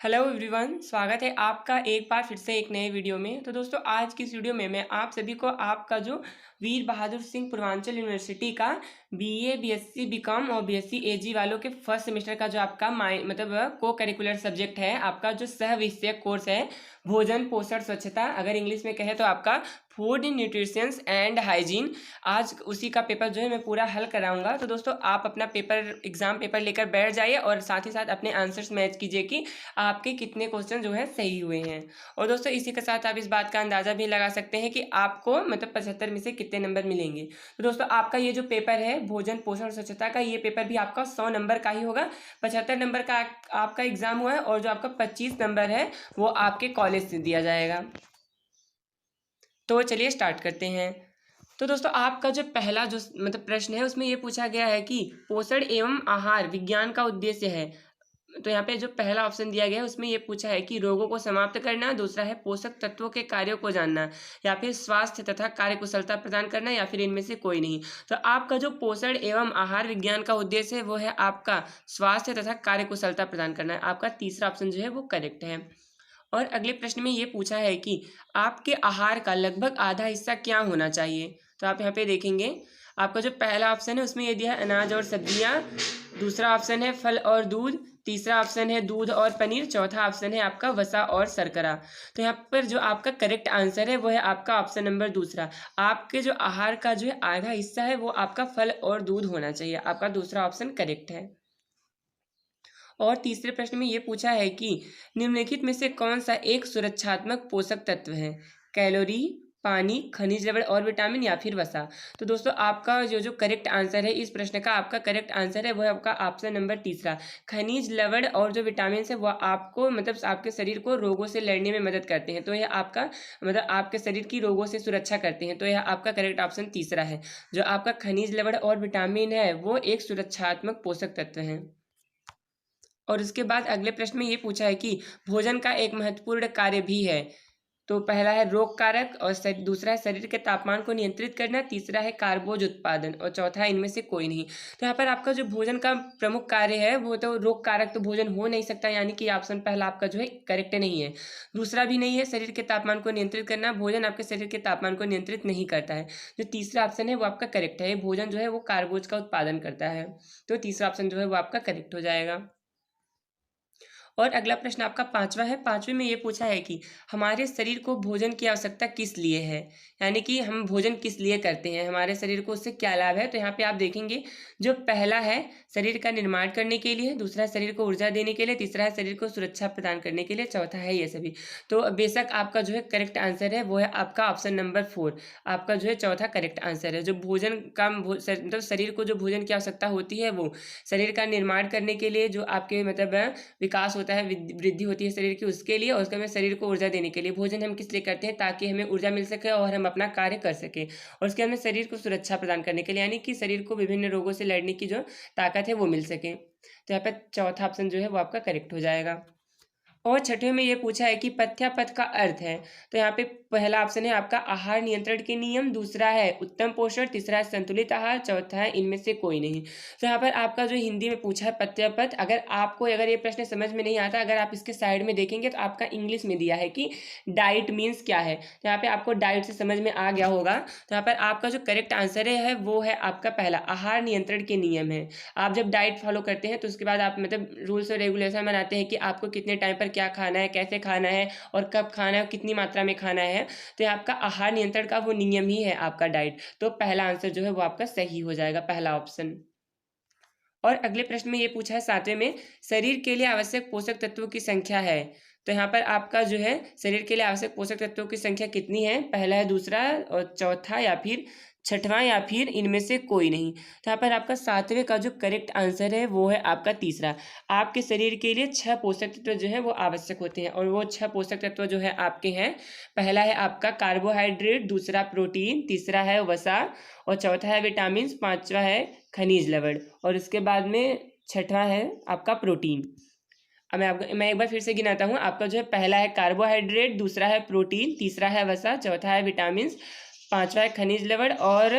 Hello everyone, स्वागत है आपका एक बार फिर से एक नए वीडियो में। तो दोस्तों, आज की इस वीडियो में मैं आप सभी को आपका जो वीर बहादुर सिंह पूर्वांचल यूनिवर्सिटी का बीए, बीएससी, बीकॉम और बीएससी एजी वालों के फर्स्ट सेमेस्टर का जो आपका को करिकुलर सब्जेक्ट है, आपका जो सह विषयक कोर्स है भोजन पोषण स्वच्छता, अगर इंग्लिश में कहे तो आपका फूड न्यूट्रिशंस एंड हाइजीन, आज उसी का पेपर जो है मैं पूरा हल कराऊंगा। तो दोस्तों, आप अपना एग्जाम पेपर लेकर बैठ जाइए और साथ ही साथ अपने आंसर्स मैच कीजिए कि आपके कितने क्वेश्चन जो है सही हुए हैं। और दोस्तों, इसी के साथ आप इस बात का अंदाजा भी लगा सकते हैं कि आपको 75 में से कितने नंबर मिलेंगे। तो दोस्तों, आपका ये जो पेपर है भोजन पोषण स्वच्छता का, ये पेपर भी आपका 100 नंबर का ही होगा। 75 नंबर का आपका एग्जाम हुआ है और जो आपका 25 नंबर है वो आपके कॉलेज से दिया जाएगा। तो चलिए स्टार्ट करते हैं। तो दोस्तों, आपका जो पहला जो प्रश्न है उसमें ये पूछा गया है कि पोषण एवं आहार विज्ञान का उद्देश्य है। तो यहाँ पे जो पहला ऑप्शन दिया गया है उसमें ये पूछा है कि रोगों को समाप्त करना, दूसरा है पोषक तत्वों के कार्यों को जानना, या फिर स्वास्थ्य तथा कार्यकुशलता प्रदान करना, या फिर इनमें से कोई नहीं। तो आपका जो पोषण एवं आहार विज्ञान का उद्देश्य है वो है आपका स्वास्थ्य तथा कार्यकुशलता प्रदान करना है। आपका तीसरा ऑप्शन जो है वो करेक्ट है। और अगले प्रश्न में ये पूछा है कि आपके आहार का लगभग आधा हिस्सा क्या होना चाहिए। तो आप यहाँ पे देखेंगे, आपका जो पहला ऑप्शन है उसमें ये दिया है अनाज और सब्जियां, दूसरा ऑप्शन है फल और दूध, तीसरा ऑप्शन है दूध और पनीर, चौथा ऑप्शन है आपका वसा और शर्करा। तो यहाँ पर जो आपका करेक्ट आंसर है वो है आपका ऑप्शन नंबर दूसरा। आपके जो आहार का जो है आधा हिस्सा है वो आपका फल और दूध होना चाहिए। आपका दूसरा ऑप्शन करेक्ट है। और तीसरे प्रश्न में ये पूछा है कि निम्नलिखित में से कौन सा एक सुरक्षात्मक पोषक तत्व है। कैलोरी, पानी, खनिज लवण और विटामिन, या फिर वसा। तो दोस्तों, आपका जो करेक्ट आंसर है इस प्रश्न का, आपका करेक्ट आंसर है वो है आपका ऑप्शन नंबर तीसरा। खनिज लवण और जो विटामिन है वो आपको आपके शरीर को रोगों से लड़ने में मदद करते हैं। तो यह आपका आपके शरीर की रोगों से सुरक्षा करते हैं। तो यह आपका करेक्ट ऑप्शन तीसरा है। जो आपका खनिज लवण और विटामिन है वो एक सुरक्षात्मक पोषक तत्व है। और उसके बाद अगले प्रश्न में ये पूछा है कि भोजन का एक महत्वपूर्ण कार्य भी है। तो पहला है रोग कारक, और दूसरा है शरीर के तापमान को नियंत्रित करना, तीसरा है कार्बोज उत्पादन, और चौथा है इनमें से कोई नहीं। तो यहाँ पर आपका जो भोजन का प्रमुख कार्य है वो तो रोग कारक तो भोजन हो नहीं सकता, यानी कि ऑप्शन पहला आपका जो है करेक्ट नहीं है। दूसरा भी नहीं है, शरीर के तापमान को नियंत्रित करना, भोजन आपके शरीर के तापमान को नियंत्रित नहीं करता है। जो तीसरा ऑप्शन है वो आपका करेक्ट है, भोजन जो है वो कार्बोज का उत्पादन करता है। तो तीसरा ऑप्शन जो है वो आपका करेक्ट हो जाएगा। और अगला प्रश्न आपका पांचवा है। पांचवे में ये पूछा है कि हमारे शरीर को भोजन की आवश्यकता किस लिए है, यानी कि हम भोजन किस लिए करते हैं, हमारे शरीर को उससे क्या लाभ है। तो यहाँ पे आप देखेंगे, जो पहला है शरीर का निर्माण करने के लिए, दूसरा है शरीर को ऊर्जा देने के लिए, तीसरा है शरीर को सुरक्षा प्रदान करने के लिए, चौथा है ये सभी। तो बेशक आपका जो है करेक्ट आंसर है वो है आपका ऑप्शन नंबर 4। आपका जो है चौथा करेक्ट आंसर है। जो भोजन का शरीर को जो भोजन की आवश्यकता होती है वो शरीर का निर्माण करने के लिए, जो आपके विकास होता है, वृद्धि होती है शरीर की, उसके लिए, और उसके बाद शरीर को ऊर्जा देने के लिए। भोजन हम किस लिए करते हैं, ताकि हमें ऊर्जा मिल सके और हम अपना कार्य कर सके, और उसके बाद शरीर को सुरक्षा प्रदान करने के लिए, यानी कि शरीर को विभिन्न रोगों से लड़ने की जो ताकत है वो मिल सके। तो यहाँ पर चौथा ऑप्शन जो है वो आपका करेक्ट हो जाएगा। और छठवें में ये पूछा है कि पथ्यापथ का अर्थ है। तो यहाँ पे पहला ऑप्शन है आपका आहार नियंत्रण के नियम, दूसरा है उत्तम पोषण, तीसरा है संतुलित आहार, चौथा है इनमें से कोई नहीं। तो यहाँ पर आपका जो हिंदी में पूछा है पथ्यापथ, अगर ये प्रश्न समझ में नहीं आता, अगर आप इसके साइड में देखेंगे तो आपका इंग्लिश में दिया है कि डाइट मीन्स क्या है। तो यहाँ पे आपको डाइट से समझ में आ गया होगा। तो यहाँ पर आपका जो करेक्ट आंसर है वो है आपका पहला, आहार नियंत्रण के नियम है। आप जब डाइट फॉलो करते हैं तो उसके बाद आप रूल्स और रेगुलेशन बनाते हैं कि आपको कितने टाइम पर क्या खाना है, कैसे खाना है, और कब खाना है, कितनी मात्रा में खाना है। तो ये आपका आहार नियंत्रण का वो नियम ही है आपका डाइट। तो पहला आंसर जो है वो आपका सही हो जाएगा, पहला ऑप्शन। और अगले प्रश्न में ये पूछा है सातवें में, शरीर के लिए आवश्यक पोषक तत्वों की संख्या है। तो यहाँ पर आपका जो है शरीर के लिए आवश्यक पोषक तत्वों की संख्या कितनी है, पहला है, दूसरा और चौथा, या फिर छठवां, या फिर इनमें से कोई नहीं। तो यहाँ पर आपका सातवें का जो करेक्ट आंसर है वो है आपका तीसरा। आपके शरीर के लिए 6 पोषक तत्व जो है वो आवश्यक होते हैं, और वो 6 पोषक तत्व जो है आपके हैं, पहला है आपका कार्बोहाइड्रेट, दूसरा प्रोटीन, तीसरा है वसा, और चौथा है विटामिन, पांचवा है खनिज लवण, और उसके बाद में छठवां है आपका प्रोटीन। अब मैं एक बार फिर से गिनाता हूँ। आपका जो है पहला है कार्बोहाइड्रेट, दूसरा है प्रोटीन, तीसरा है वसा, चौथा है विटामिन, पांचवा है खनिज लवण, और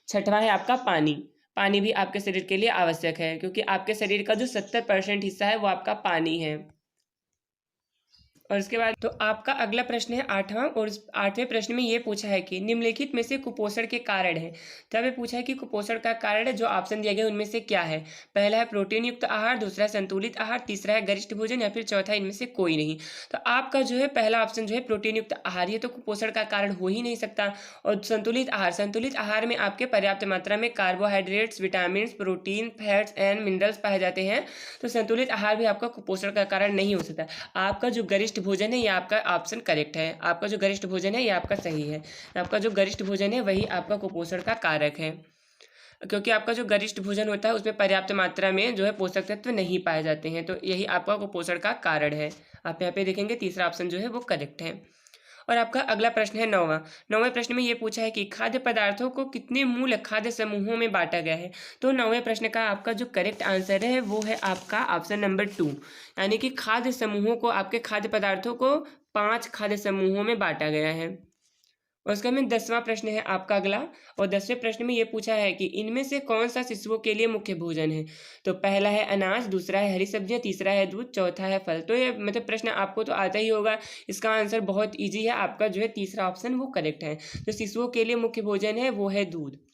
छठवां है आपका पानी। पानी भी आपके शरीर के लिए आवश्यक है, क्योंकि आपके शरीर का जो 70% हिस्सा है वो आपका पानी है। और इसके बाद तो आपका अगला प्रश्न है 8वां, और इस 8वें प्रश्न में ये पूछा है कि निम्नलिखित में से कुपोषण के कारण है। तो यहाँ पे पूछा है कि कुपोषण का कारण है, जो ऑप्शन दिया गया उनमें से क्या है। पहला है प्रोटीन युक्त आहार, दूसरा है संतुलित आहार, तीसरा है गरिष्ठ भोजन, या फिर चौथा इनमें से कोई नहीं। तो आपका जो है पहला ऑप्शन जो है प्रोटीन युक्त आहार, ये तो कुपोषण का कारण हो ही नहीं सकता। और संतुलित आहार में आपके पर्याप्त मात्रा में carbohydrates, vitamin, protein, fats and minerals पाए जाते हैं। तो संतुलित आहार भी आपका कुपोषण का कारण नहीं हो सकता। आपका जो गरिष्ठ भोजन है ये आपका ऑप्शन करेक्ट है। आपका जो गरिष्ठ भोजन है ये आपका सही है। आपका जो गरिष्ठ भोजन है वही आपका कुपोषण का कारक है, क्योंकि आपका जो गरिष्ठ भोजन होता है उसमें पर्याप्त मात्रा में जो है पोषक तत्व नहीं पाए जाते हैं, तो यही आपका कुपोषण का कारण है। आप यहाँ पे देखेंगे तीसरा ऑप्शन जो है वो करेक्ट है। और आपका अगला प्रश्न है 9वें प्रश्न में ये पूछा है कि खाद्य पदार्थों को कितने मूल खाद्य समूहों में बांटा गया है। तो 9वें प्रश्न का आपका जो करेक्ट आंसर है वो है आपका ऑप्शन नंबर 2, यानी कि खाद्य समूहों को, आपके खाद्य पदार्थों को 5 खाद्य समूहों में बांटा गया है। और उसका में 10वां प्रश्न है आपका अगला, और 10वें प्रश्न में ये पूछा है कि इनमें से कौन सा शिशुओं के लिए मुख्य भोजन है। तो पहला है अनाज, दूसरा है हरी सब्जियां, तीसरा है दूध, चौथा है फल। तो ये मतलब प्रश्न आपको तो आता ही होगा, इसका आंसर बहुत ईजी है। आपका जो है तीसरा ऑप्शन वो करेक्ट है। जो शिशुओं के लिए मुख्य भोजन है वो है दूध।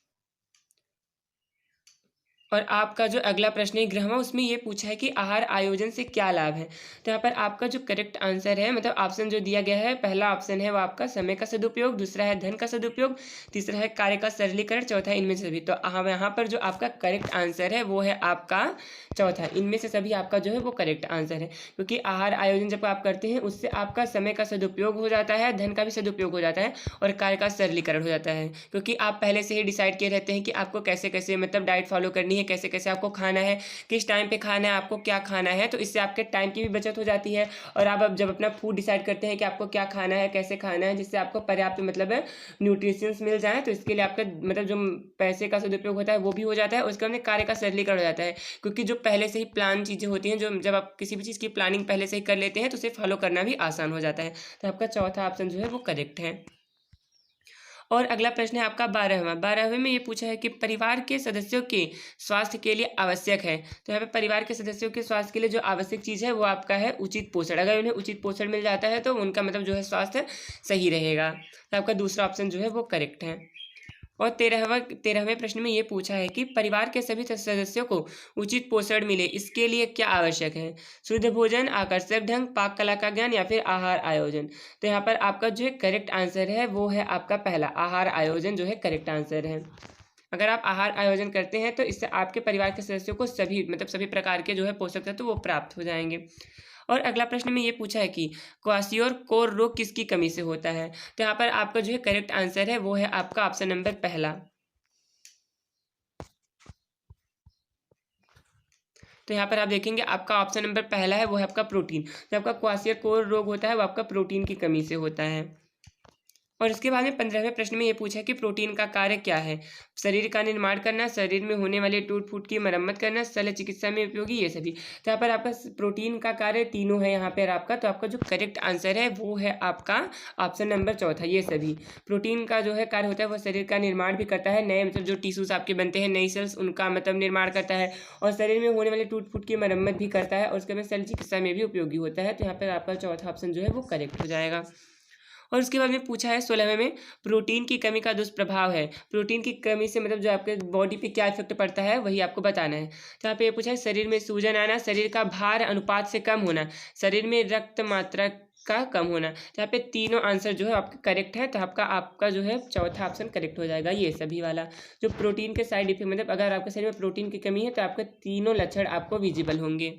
और आपका जो अगला प्रश्न है 11वां, उसमें ये पूछा है कि आहार आयोजन से क्या लाभ है। तो यहाँ पर आपका जो करेक्ट आंसर है, मतलब ऑप्शन जो दिया गया है, पहला ऑप्शन है वो आपका समय का सदुपयोग, दूसरा है धन का सदुपयोग, तीसरा है कार्य का सरलीकरण, चौथा इनमें से सभी। तो यहाँ पर जो आपका करेक्ट आंसर है वो है आपका चौथा, इनमें से सभी आपका जो है वो करेक्ट आंसर है। क्योंकि आहार आयोजन जब आप करते हैं उससे आपका समय का सदुपयोग हो जाता है, धन का भी सदुपयोग हो जाता है, और कार्य का सरलीकरण हो जाता है। क्योंकि आप पहले से ही डिसाइड किए रहते हैं कि आपको कैसे कैसे मतलब डाइट फॉलो करनी है, कैसे कैसे आपको खाना है, किस टाइम पे खाना है, आपको क्या खाना है। तो इससे आपके टाइम की भी बचत हो जाती है। और आप अब जब अपना फूड डिसाइड करते हैं कि आपको क्या खाना है, कैसे खाना है, जिससे आपको पर्याप्त मतलब न्यूट्रिशंस मिल जाए, तो इसके लिए आपका मतलब जो पैसे का सदुपयोग होता है वो भी हो जाता है, उसके बाद कार्य का सरलीकरण हो जाता है। क्योंकि जो पहले से ही प्लान चीज़ें होती हैं, जो जब आप किसी भी चीज़ की प्लानिंग पहले से ही कर लेते हैं तो उसे फॉलो करना भी आसान हो जाता है। तो आपका चौथा ऑप्शन जो है वो करेक्ट है। और अगला प्रश्न है आपका 12वें में ये पूछा है कि परिवार के सदस्यों के स्वास्थ्य के लिए आवश्यक है। तो यहाँ पे परिवार के सदस्यों के स्वास्थ्य के लिए जो आवश्यक चीज़ है वो आपका है उचित पोषण। अगर उन्हें उचित पोषण मिल जाता है तो उनका मतलब जो है स्वास्थ्य सही रहेगा। तो आपका दूसरा ऑप्शन जो है वो करेक्ट है। और 13वें प्रश्न में ये पूछा है कि परिवार के सभी सदस्यों को उचित पोषण मिले, इसके लिए क्या आवश्यक है। शुद्ध भोजन, आकर्षक ढंग, पाक कला का ज्ञान, या फिर आहार आयोजन। तो यहाँ पर आपका जो है करेक्ट आंसर है वो है आपका पहला, आहार आयोजन जो है करेक्ट आंसर है। अगर आप आहार आयोजन करते हैं तो इससे आपके परिवार के सदस्यों को सभी प्रकार के जो है पोषक तत्व वो प्राप्त हो जाएंगे। और अगला प्रश्न में ये पूछा है कि क्वासियोर कोर रोग किसकी कमी से होता है। तो यहाँ पर आपका जो है करेक्ट आंसर है वो है आपका ऑप्शन नंबर पहला। तो यहाँ पर आप देखेंगे आपका ऑप्शन नंबर पहला है वो है आपका प्रोटीन। जो आपका क्वासियर कोर रोग होता है वो आपका प्रोटीन की कमी से होता है। और इसके बाद में 15वें प्रश्न में ये पूछा है कि प्रोटीन का कार्य क्या है। शरीर का निर्माण करना, शरीर में होने वाले टूट फूट की मरम्मत करना, शल्य चिकित्सा में उपयोगी, ये सभी। तो यहाँ पर आपका प्रोटीन का कार्य तीनों है यहाँ पर आपका। तो आपका जो करेक्ट आंसर है वो है आपका ऑप्शन नंबर चौथा, ये सभी। प्रोटीन का जो है कार्य होता है वो शरीर का निर्माण भी करता है, नए मतलब जो टिश्यूज आपके बनते हैं, नई सेल्स, उनका मतलब निर्माण करता है, और शरीर में होने वाले टूट फूट की मरम्मत भी करता है, और उसके बाद शल्य चिकित्सा में भी उपयोगी होता है। तो यहाँ पर आपका चौथा ऑप्शन जो है वो करेक्ट हो जाएगा। और उसके बाद में पूछा है 16वें में प्रोटीन की कमी का दुष्प्रभाव है। प्रोटीन की कमी से मतलब जो आपके बॉडी पे क्या इफेक्ट पड़ता है वही आपको बताना है। तो यहाँ पे ये पूछा है शरीर में सूजन आना, शरीर का भार अनुपात से कम होना, शरीर में रक्त मात्रा का कम होना। तो यहाँ पे तीनों आंसर जो है आपके करेक्ट है। तो आपका जो है चौथा ऑप्शन करेक्ट हो जाएगा, ये सभी वाला। जो प्रोटीन के साइड इफेक्ट मतलब अगर आपके शरीर में प्रोटीन की कमी है तो आपके तीनों लक्षण आपको विजिबल होंगे।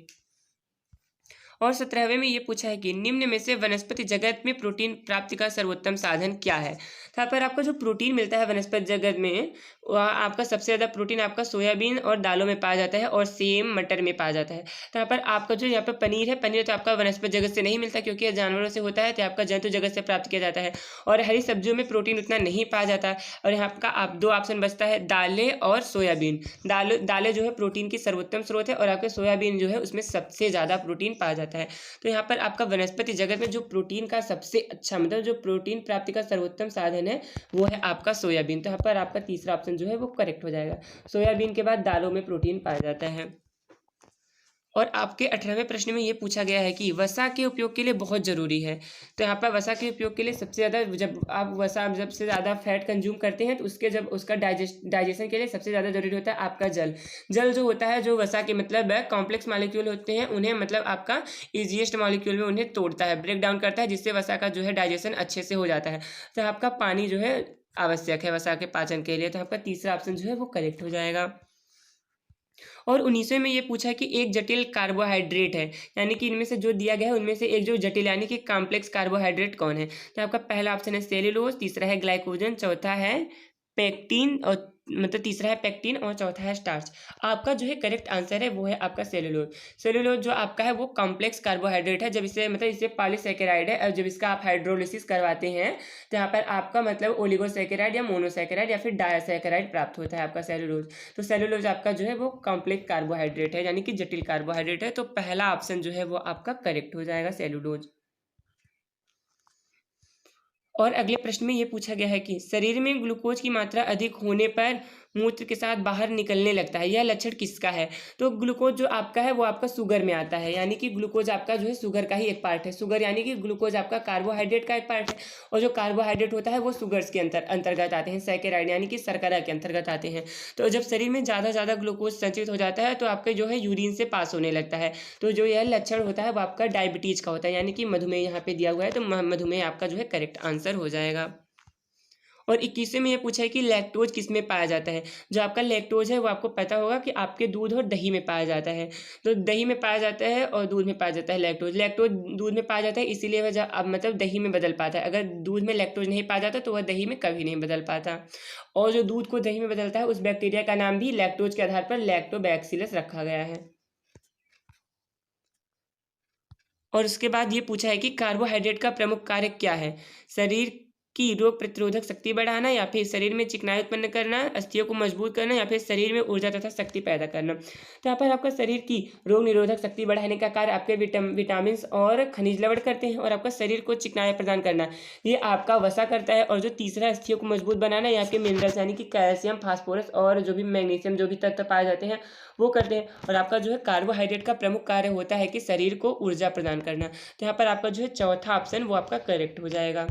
और 17वें में ये पूछा है कि निम्न में से वनस्पति जगत में प्रोटीन प्राप्ति का सर्वोत्तम साधन क्या है। तो यहाँ पर आपका जो प्रोटीन मिलता है वनस्पति जगत में, वह आपका सबसे ज़्यादा प्रोटीन आपका सोयाबीन और दालों में पाया जाता है, और सेम मटर में पाया जाता है। तो यहाँ पर आपका जो यहाँ पर पनीर है, पनीर तो आपका वनस्पति जगत से नहीं मिलता क्योंकि यह जानवरों से होता है, तो आपका जंतु जगत से प्राप्त किया जाता है। और हरी सब्जियों में प्रोटीन उतना नहीं पाया जाता। और यहाँ का आप दो ऑप्शन बचता है, दालें और सोयाबीन। दालें जो है प्रोटीन की सर्वोत्तम स्रोत है, और आपके सोयाबीन जो है उसमें सबसे ज़्यादा प्रोटीन पाया जाता है। तो यहाँ पर आपका वनस्पति जगत में जो प्रोटीन का सबसे अच्छा मतलब जो प्रोटीन प्राप्ति का सर्वोत्तम साधन है वो है आपका सोयाबीन। तो यहाँ पर आपका तीसरा ऑप्शन जो है वो करेक्ट हो जाएगा। सोयाबीन के बाद दालों में प्रोटीन पाया जाता है। और आपके 18वें प्रश्न में ये पूछा गया है कि वसा के उपयोग के लिए बहुत ज़रूरी है। तो यहाँ पर वसा के उपयोग के लिए सबसे ज़्यादा, जब आप वसा जब से ज़्यादा फैट कंज्यूम करते हैं तो उसके जब उसका डाइजेशन के लिए सबसे ज़्यादा ज़रूरी होता है आपका जल। जल जो होता है, जो वसा के मतलब कॉम्प्लेक्स मॉलिक्यूल होते हैं, उन्हें मतलब आपका ईजीएस्ट मॉलिक्यूल में उन्हें तोड़ता है, ब्रेक डाउन करता है, जिससे वसा का जो है डाइजेशन अच्छे से हो जाता है। तो आपका पानी जो है आवश्यक है वसा के पाचन के लिए। तो आपका तीसरा ऑप्शन जो है वो करेक्ट हो जाएगा। और 19वें में ये पूछा कि एक जटिल कार्बोहाइड्रेट है, यानी कि इनमें से जो दिया गया है उनमें से एक जो जटिल यानी कि कॉम्प्लेक्स कार्बोहाइड्रेट कौन है। तो आपका पहला ऑप्शन है सेल्यूलोज, तीसरा है ग्लाइकोजन, चौथा है पेक्टिन, और मतलब तीसरा है पेक्टिन और चौथा है स्टार्च। आपका जो है करेक्ट आंसर है वो है आपका सेल्यूलोज। सेल्यूलोज जो आपका है वो कॉम्प्लेक्स कार्बोहाइड्रेट है। जब इसे मतलब इसे पॉलीसेकेराइड है, और जब इसका आप हाइड्रोलिसिस करवाते हैं तो यहाँ पर आपका मतलब ओलिगोसेकेराइड या मोनोसेकेराइड या फिर डायसेकेराइड प्राप्त होता है आपका सेल्यूलोज। तो सेल्यूलोज आपका जो है वो कॉम्प्लेक्स कार्बोहाइड्रेट है, यानी कि जटिल कार्बोहाइड्रेट है। तो पहला ऑप्शन जो है वो आपका करेक्ट हो जाएगा, सेल्यूलोज। और अगले प्रश्न में ये पूछा गया है कि शरीर में ग्लूकोज की मात्रा अधिक होने पर मूत्र के साथ बाहर निकलने लगता है, यह लक्षण किसका है। तो ग्लूकोज जो आपका है वो आपका शुगर में आता है, यानी कि ग्लूकोज आपका जो है शुगर का ही एक पार्ट है। शुगर यानी कि ग्लूकोज आपका कार्बोहाइड्रेट का एक पार्ट है, और जो कार्बोहाइड्रेट होता है वो शुगर्स के अंतर्गत आते हैं, सैकेराइड यानी कि शर्करा के अंतर्गत आते हैं। तो जब शरीर में ज़्यादा ग्लूकोज संचित हो जाता है तो आपके जो है यूरिन से पास होने लगता है। तो जो यह लक्षण होता है वो आपका डायबिटीज का होता है, यानी कि मधुमेह यहाँ पे दिया हुआ है। तो मधुमेह आपका जो है करेक्ट आंसर हो जाएगा। और 21वें में ये पूछा है कि लैक्टोज किस में पाया जाता है। जो आपका लैक्टोज है वो आपको पता होगा कि आपके दूध और दही में पाया जाता है। तो दही में पाया जाता है और दूध में पाया जाता है लैक्टोज। लैक्टोज दूध में पाया जाता है, इसीलिए वह अब मतलब दही में बदल पाता है। अगर दूध में लैक्टोज नहीं पाया जाता तो वह दही में कभी नहीं बदल पाता। और जो दूध को दही में बदलता है उस बैक्टीरिया का नाम भी लैक्टोज के आधार पर लैक्टोबैक्सिलस रखा गया है। और उसके बाद ये पूछा है कि कार्बोहाइड्रेट का प्रमुख कार्य क्या है। शरीर की रोग प्रतिरोधक शक्ति बढ़ाना, या फिर शरीर में चिकनाई उत्पन्न करना, अस्थियों को मजबूत करना, या फिर शरीर में ऊर्जा तथा शक्ति पैदा करना। तो यहाँ पर आपका शरीर की रोग निरोधक शक्ति बढ़ाने का कार्य आपके विटामिन और खनिज लवण करते हैं, और आपका शरीर को चिकनाई प्रदान करना ये आपका वसा करता है। और जो तीसरा अस्थियों को मजबूत बनाना, ये आपके मिनरल्स यानी कि कैल्शियम, फास्फोरस और जो भी मैग्नीशियम जो भी तत्व पाए जाते हैं वो करते हैं। और आपका जो है कार्बोहाइड्रेट का प्रमुख कार्य होता है कि शरीर को ऊर्जा प्रदान करना। तो यहाँ पर आपका जो है चौथा ऑप्शन वो आपका करेक्ट हो जाएगा।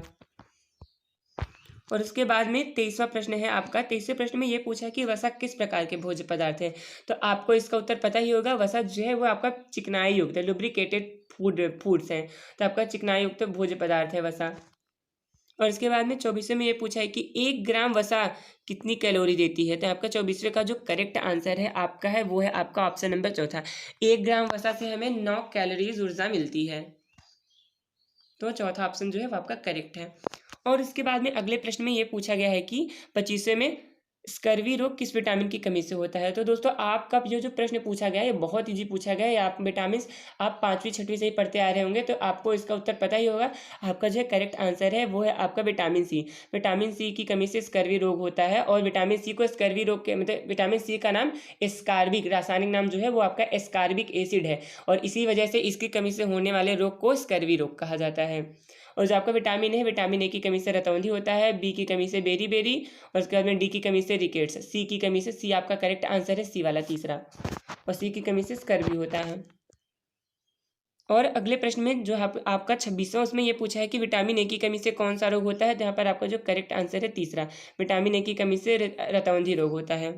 और उसके बाद में 23वां प्रश्न है आपका। 23वें प्रश्न में ये पूछा कि वसा किस प्रकार के भोज्य पदार्थ है। तो आपको इसका उत्तर पता ही होगा। वसा जो है वो आपका चिकनाई युक्त है, लुब्रिकेटेड फूड्स हैं। तो आपका चिकनाई युक्त भोज्य पदार्थ है वसा। और इसके बाद में 24वें में ये पूछा है कि 1 ग्राम वसा कितनी कैलोरी देती है। तो आपका 24वें का जो करेक्ट आंसर है आपका है वो है आपका ऑप्शन नंबर चौथा। 1 ग्राम वसा से हमें 9 कैलोरीज ऊर्जा मिलती है। तो चौथा ऑप्शन जो है वो आपका करेक्ट है। और इसके बाद में अगले प्रश्न में ये पूछा गया है कि 25वें में स्कर्वी रोग किस विटामिन की कमी से होता है। तो दोस्तों आपका जो प्रश्न पूछा गया है ये बहुत इजी पूछा गया है। आप विटामिन आप 5वीं 6वीं से ही पढ़ते आ रहे होंगे तो आपको इसका उत्तर पता ही होगा। आपका जो है करेक्ट आंसर है वो है आपका विटामिन सी। विटामिन सी की कमी से स्कर्वी रोग होता है। और विटामिन सी को स्कर्वी रोग के मतलब विटामिन सी का नाम एस्कार्बिक, रासायनिक नाम जो है वो आपका एस्कार्बिक एसिड है, और इसी वजह से इसकी कमी से होने वाले रोग को स्कर्वी रोग कहा जाता है। और जो आपका विटामिन है, विटामिन ए की कमी से रतौंधी होता है, बी की कमी से बेरी बेरी, और उसके बाद में डी की कमी से रिकेट्स, सी की कमी से, सी आपका करेक्ट आंसर है सी वाला तीसरा, और सी की कमी से स्कर्वी होता है। और अगले प्रश्न में जो आपका 26वां उसमें ये पूछा है कि विटामिन ए की कमी से कौन सा रोग होता है। तो यहाँ पर आपका जो करेक्ट आंसर है तीसरा, विटामिन ए की कमी से रतौंधी रोग होता है।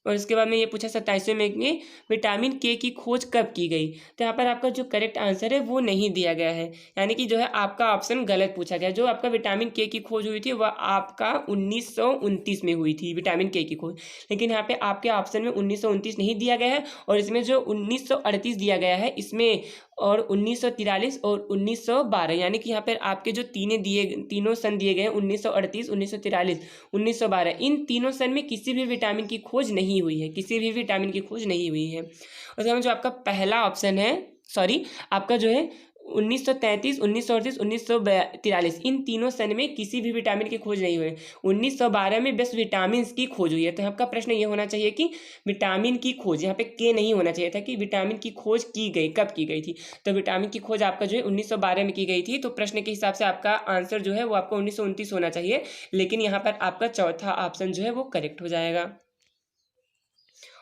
और उसके बाद में ये पूछा 27वें में विटामिन के की खोज कब की गई। तो यहाँ पर आपका जो करेक्ट आंसर है वो नहीं दिया गया है, यानी कि जो है आपका ऑप्शन गलत पूछा गया। जो आपका विटामिन के की खोज हुई थी वह आपका 1929 में हुई थी विटामिन के की खोज, लेकिन यहाँ पे आपके ऑप्शन में 1929 नहीं दिया गया है, और इसमें जो 1938 दिया गया है इसमें, और 1943 और 1912, यानी कि यहाँ पर आपके जो तीनों सन दिए गए हैं 1938, 1943, 1912, इन तीनों सन में किसी भी विटामिन की खोज नहीं हुई है, किसी भी विटामिन की खोज नहीं हुई है। उसके बाद जो आपका पहला ऑप्शन है, सॉरी आपका जो है 1933, 1938, 1943, इन तीनों सन में किसी भी विटामिन की खोज नहीं हुई। 1912 में बस विटामिन की खोज हुई है। तो आपका प्रश्न ये होना चाहिए कि विटामिन की खोज, यहाँ पे के नहीं होना चाहिए था, कि विटामिन की खोज की गई, कब की गई थी। तो विटामिन की खोज आपका जो है 1912 में की गई थी। तो प्रश्न के हिसाब से आपका आंसर जो है वो आपका 1929 होना चाहिए, लेकिन यहाँ पर आपका चौथा ऑप्शन जो है वो करेक्ट हो जाएगा।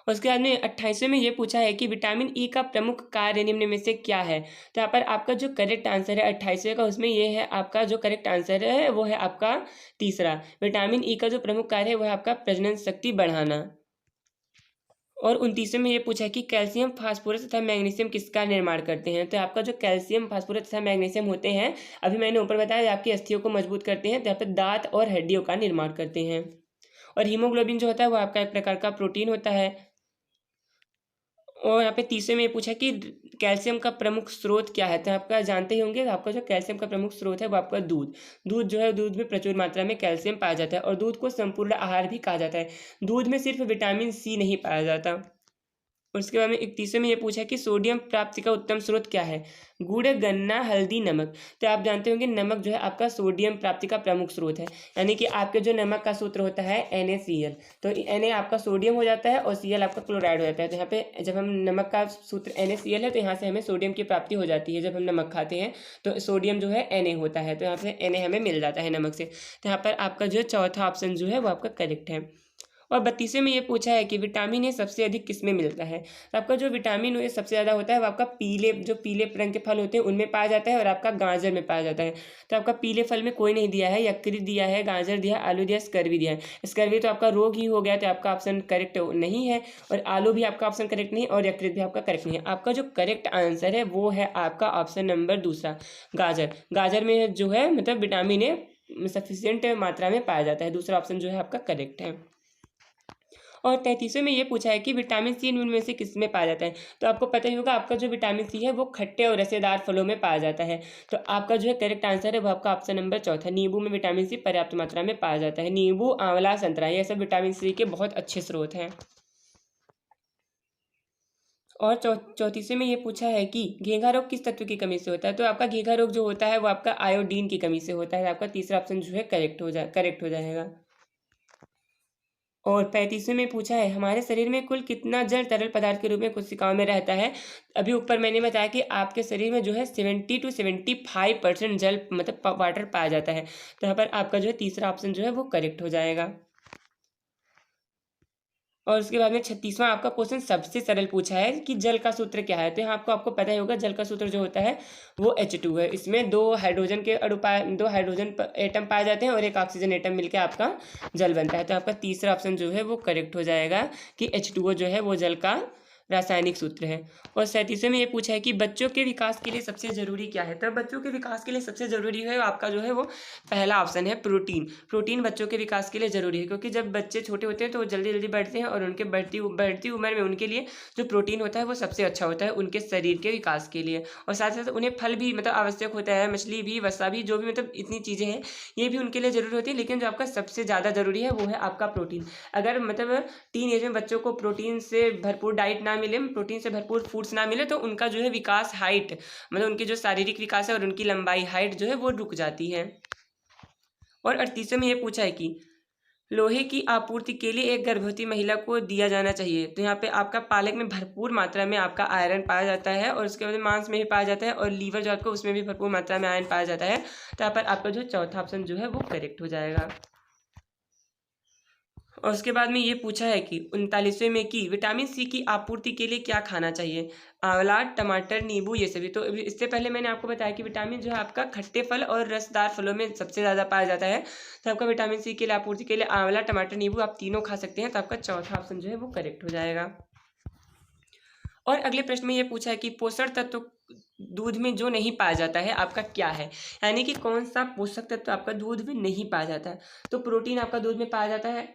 उसके बाद में 28वें में ये पूछा है कि विटामिन ई का प्रमुख कार्य निम्न में से क्या है। तो यहाँ पर आपका जो करेक्ट आंसर है 28वें का, उसमें ये है आपका जो करेक्ट आंसर है वो है आपका तीसरा। विटामिन ई का जो प्रमुख कार्य है वो है आपका प्रजनन शक्ति बढ़ाना। और 29वें में ये पूछा है कि कैल्शियम, फास्फोरस तथा मैग्नीशियम किसका निर्माण करते हैं। तो आपका जो कैल्शियम, फास्फोरस तथा मैग्नीशियम होते हैं, अभी मैंने ऊपर बताया, आपकी अस्थियों को मजबूत करते हैं, तो यहाँ पर दांत और हड्डियों का निर्माण करते हैं। और हीमोग्लोबिन जो होता है वो आपका एक प्रकार का प्रोटीन होता है। और यहाँ पे तीसरे में ये पूछा कि कैल्शियम का प्रमुख स्रोत क्या है। तो आपका जानते ही होंगे, आपका जो कैल्शियम का प्रमुख स्रोत है वो आपका दूध जो है, दूध में प्रचुर मात्रा में कैल्शियम पाया जाता है और दूध को संपूर्ण आहार भी कहा जाता है। दूध में सिर्फ विटामिन सी नहीं पाया जाता। उसके बाद में 31वें में ये पूछा है कि सोडियम प्राप्ति का उत्तम स्रोत क्या है। गुड़, गन्ना, हल्दी, नमक। तो आप जानते होंगे नमक जो है आपका सोडियम प्राप्ति का प्रमुख स्रोत है, यानी कि आपके जो नमक का सूत्र होता है NaCl। तो Na आपका सोडियम हो जाता है और Cl आपका क्लोराइड हो जाता है। तो यहाँ पे जब हम नमक का सूत्र NaCl है तो यहाँ से हमें सोडियम की प्राप्ति हो जाती है। जब हम नमक खाते हैं तो सोडियम जो है Na होता है, तो यहाँ पे Na हमें मिल जाता है नमक से। तो यहाँ पर आपका जो चौथा ऑप्शन जो है वो आपका करेक्ट है। और 32वें में ये पूछा है कि विटामिन ए सबसे अधिक किस में मिलता है। तो आपका जो विटामिन ए सबसे ज़्यादा होता है वो आपका पीले रंग के फल होते हैं उनमें पाया जाता है और आपका गाजर में पाया जाता है। तो आपका पीले फल में कोई नहीं दिया है, यकृत दिया है, गाजर दिया है, आलू दिया है, स्कर्वी दिया है। स्कर्वी तो आपका रोग ही हो गया, तो आपका ऑप्शन करेक्ट नहीं है। और आलू भी आपका ऑप्शन करेक्ट नहीं, और यकृत भी आपका करेक्ट नहीं है। आपका जो करेक्ट आंसर है वो है आपका ऑप्शन नंबर दूसरा, गाजर। गाजर में जो है मतलब विटामिन ए सफिशियंट मात्रा में पाया जाता है। दूसरा ऑप्शन जो है आपका करेक्ट है। और 33वें में ये पूछा है कि विटामिन सी इनमें से किस में पाया जाता है। तो आपको पता ही होगा, आपका जो विटामिन सी है वो खट्टे और रसेदार फलों में पाया जाता है। तो आपका जो है करेक्ट आंसर है वो आपका ऑप्शन नंबर चौथा, नींबू में विटामिन सी पर्याप्त मात्रा में पाया जाता है। नींबू, आंवला, संतरा, ये सब विटामिन सी के बहुत अच्छे स्रोत हैं। और 34वें में ये पूछा है कि घेंघा रोग किस तत्व की कमी से होता है। तो आपका घेंघा रोग जो होता है वो आपका आयोडीन की कमी से होता है। आपका तीसरा ऑप्शन जो है करेक्ट हो जाएगा। और 35वें में पूछा है हमारे शरीर में कुल कितना जल तरल पदार्थ के रूप में कोशिकाओं में रहता है। अभी ऊपर मैंने बताया कि आपके शरीर में जो है 70 to 75% जल मतलब वाटर पाया जाता है। तो यहाँ पर आपका जो है तीसरा ऑप्शन जो है वो करेक्ट हो जाएगा। और उसके बाद में 36वां आपका क्वेश्चन सबसे सरल पूछा है कि जल का सूत्र क्या है। तो यहाँ आपको पता ही होगा, जल का सूत्र जो होता है वो H2 है। इसमें दो हाइड्रोजन एटम पाए जाते हैं और एक ऑक्सीजन एटम मिलकर आपका जल बनता है। तो आपका तीसरा ऑप्शन जो है वो करेक्ट हो जाएगा कि H2O जो है वो जल का रासायनिक सूत्र है। और 37वें में ये पूछा है कि बच्चों के विकास के लिए सबसे जरूरी क्या है। तो बच्चों के विकास के लिए सबसे जरूरी है आपका जो है वो पहला ऑप्शन है प्रोटीन। प्रोटीन बच्चों के विकास के लिए जरूरी है, क्योंकि जब बच्चे छोटे होते हैं तो वो जल्दी जल्दी बढ़ते हैं और उनके बढ़ती उम्र में उनके लिए जो प्रोटीन होता है वो सबसे अच्छा होता है उनके शरीर के विकास के लिए। और साथ साथ उन्हें फल भी मतलब आवश्यक होता है, मछली भी, वसा भी, जो भी मतलब इतनी चीज़ें हैं ये भी उनके लिए जरूरी होती है। लेकिन जो आपका सबसे ज़्यादा जरूरी है वो है आपका प्रोटीन। अगर मतलब टीन एज में बच्चों को प्रोटीन से भरपूर डाइट ना मिले, प्रोटीन से भरपूर फूड्स ना मिले, तो उनका जो है विकास हाइट मतलब उनकी जो शारीरिक विकास है और उनकी लंबाई हाइट जो है वो रुक जाती है। और 38वें में ये पूछा है कि लोहे की आपूर्ति के लिए एक गर्भवती महिला को दिया जाना चाहिए। तो यहाँ पे आपका पालक में भरपूर मात्रा में आपका आयरन पाया जाता है और उसके बाद मांस में भी पाया जाता है और लीवर जो आपको उसमें भी भरपूर मात्रा में आयरन पाया जाता है। तो यहाँ पर आपका जो चौथा ऑप्शन जो है वो करेक्ट हो जाएगा। और उसके बाद में ये पूछा है कि 39वें में कि विटामिन सी की आपूर्ति के लिए क्या खाना चाहिए। आंवला, टमाटर, नींबू, ये सभी। तो इससे पहले मैंने आपको बताया कि विटामिन जो है आपका खट्टे फल और रसदार फलों में सबसे ज़्यादा पाया जाता है। तो आपका विटामिन सी के लिए आपूर्ति के लिए आंवला, टमाटर, नींबू आप तीनों खा सकते हैं। तो आपका चौथा ऑप्शन जो है वो करेक्ट हो जाएगा। और अगले प्रश्न में ये पूछा है कि पोषण तत्व दूध में जो नहीं पाया जाता है आपका क्या है, यानी कि कौन सा पोषक तत्व आपका दूध में नहीं पाया जाता है। तो प्रोटीन आपका दूध में पाया जाता है,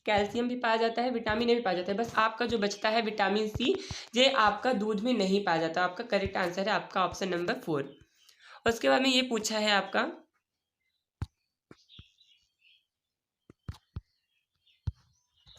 कैल्शियम भी पाया जाता है, विटामिन ए भी पाया जाता है। बस आपका जो बचता है विटामिन सी, ये आपका दूध में नहीं पाया जाता। आपका करेक्ट आंसर है आपका ऑप्शन नंबर 4। और उसके बाद में ये पूछा है आपका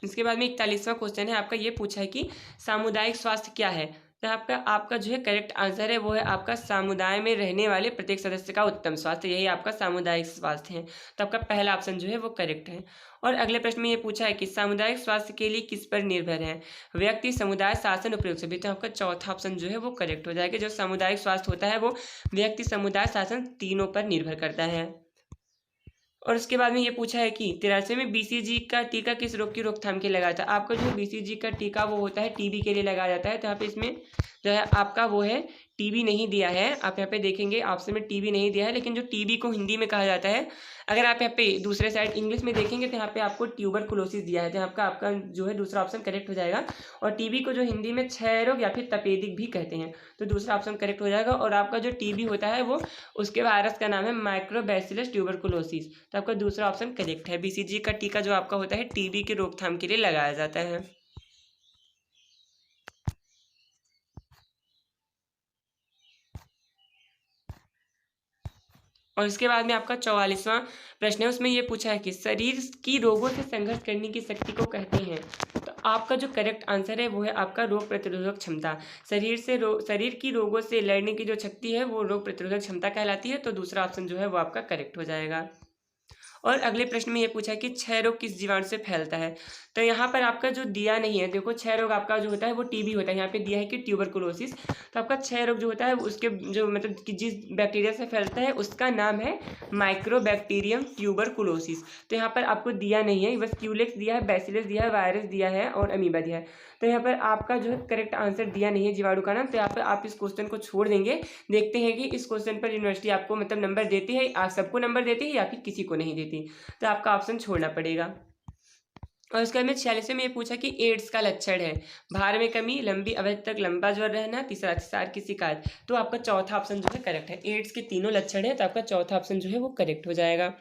इसके बाद में 41वां क्वेश्चन है आपका, ये पूछा है कि सामुदायिक स्वास्थ्य क्या है। तो आपका जो है करेक्ट आंसर है वो है आपका समुदाय में रहने वाले प्रत्येक सदस्य का उत्तम स्वास्थ्य, यही आपका सामुदायिक स्वास्थ्य है। तो आपका पहला ऑप्शन जो है वो करेक्ट है। और अगले प्रश्न में ये पूछा है कि सामुदायिक स्वास्थ्य के लिए किस पर निर्भर है, व्यक्ति, समुदाय, शासन, उपयोग सभी। तो आपका चौथा ऑप्शन जो है वो करेक्ट हो जाएगा। जो सामुदायिक स्वास्थ्य होता है वो व्यक्ति, समुदाय, शासन तीनों पर निर्भर करता है। और उसके बाद में ये पूछा है कि 83 में BCG का टीका किस रोग की रोकथाम के लिए लगाया था। आपका जो BCG का टीका वो होता है टीबी के लिए लगाया जाता है। तो यहाँ पे इसमें जो है आपका वो है टीबी नहीं दिया है। आप यहाँ पे देखेंगे ऑप्शन में टीबी नहीं दिया है, लेकिन जो टीबी को हिंदी में कहा जाता है, अगर आप यहाँ पे दूसरे साइड इंग्लिश में देखेंगे तो यहाँ पे आपको ट्यूबरकुलोसिस दिया है। तो आपका जो है दूसरा ऑप्शन करेक्ट हो जाएगा। और टीबी को जो हिंदी में क्षय रोग या फिर तपेदिक भी कहते हैं, तो दूसरा ऑप्शन करेक्ट हो जाएगा। और आपका जो टीबी होता है वो उसके वायरस का नाम है माइक्रोबैसिलस ट्यूबरकुलोसिस। तो आपका दूसरा ऑप्शन करेक्ट है। BCG का टीका जो आपका होता है टीबी की रोकथाम के लिए लगाया जाता है। और इसके बाद में आपका 44वां प्रश्न है, उसमें ये पूछा है कि शरीर की रोगों से संघर्ष करने की शक्ति को कहते हैं। तो आपका जो करेक्ट आंसर है वो है आपका रोग प्रतिरोधक क्षमता। शरीर की रोगों से लड़ने की जो शक्ति है वो रोग प्रतिरोधक क्षमता कहलाती है। तो दूसरा ऑप्शन जो है वो आपका करेक्ट हो जाएगा। और अगले प्रश्न में ये पूछा है कि क्षय रोग किस जीवाणु से फैलता है। तो यहाँ पर आपका जो दिया नहीं है, देखो क्षय रोग आपका जो होता है वो टीबी होता है, यहाँ पे दिया है कि ट्यूबरकुलोसिस। तो आपका क्षय रोग जो होता है उसके जो मतलब कि जिस बैक्टीरिया से फैलता है उसका नाम है माइक्रोबैक्टीरियम ट्यूबरकुलोसिस। तो यहाँ पर आपको दिया नहीं है, बस क्यूलेक्स दिया है, बैसिलस दिया है, वायरस दिया है और अमीबा दिया है। तो यहाँ पर आपका जो है करेक्ट आंसर दिया नहीं है जीवाणु का नाम। तो यहाँ पर आप इस क्वेश्चन को छोड़ देंगे। देखते हैं कि इस क्वेश्चन पर यूनिवर्सिटी आपको मतलब नंबर देती है, आप सबको नंबर देती है या फिर किसी को नहीं देती। तो आपका ऑप्शन छोड़ना पड़ेगा। और उसके बाद में 46 में ये पूछा कि एड्स का लक्षण है भार में कमी, लंबी अवधि तक लंबा ज्वर रहना, तीसरा अतिसार की शिकायत। तो आपका चौथा ऑप्शन जो है करेक्ट है। एड्स के तीनों लक्षण है, तो आपका चौथा ऑप्शन जो है वो करेक्ट हो जाएगा।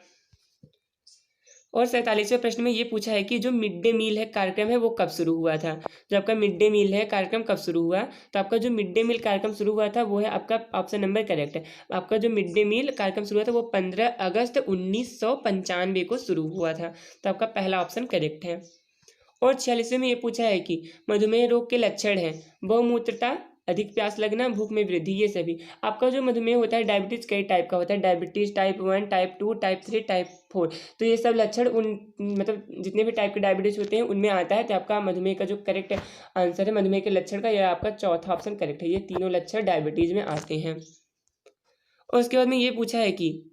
और 47वें प्रश्न में ये पूछा है कि जो मिड डे मील है कार्यक्रम है वो कब शुरू हुआ था। जो आपका मिड डे मील है कार्यक्रम कब शुरू हुआ, तो आपका जो मिड डे मील कार्यक्रम शुरू हुआ था वो है आपका ऑप्शन नंबर करेक्ट है। आपका जो मिड डे मील कार्यक्रम शुरू हुआ था वो 15 अगस्त 1995 को शुरू हुआ था। तो आपका पहला ऑप्शन करेक्ट है। और 46वें में ये पूछा है कि मधुमेह रोग के लक्षण हैं बहुमूत्रता, अधिक प्यास लगना, भूख में वृद्धि, ये सभी। आपका जो मधुमेह होता है डायबिटीज कई टाइप का होता है, diabetes type 1, type 2, type 3, type 4। तो ये सब लक्षण उन मतलब जितने भी टाइप के डायबिटीज होते हैं उनमें आता है। तो आपका मधुमेह का जो करेक्ट आंसर है मधुमेह के लक्षण का, यह आपका चौथा ऑप्शन करेक्ट है। ये तीनों लक्षण डायबिटीज में आते हैं। और उसके बाद में ये पूछा है कि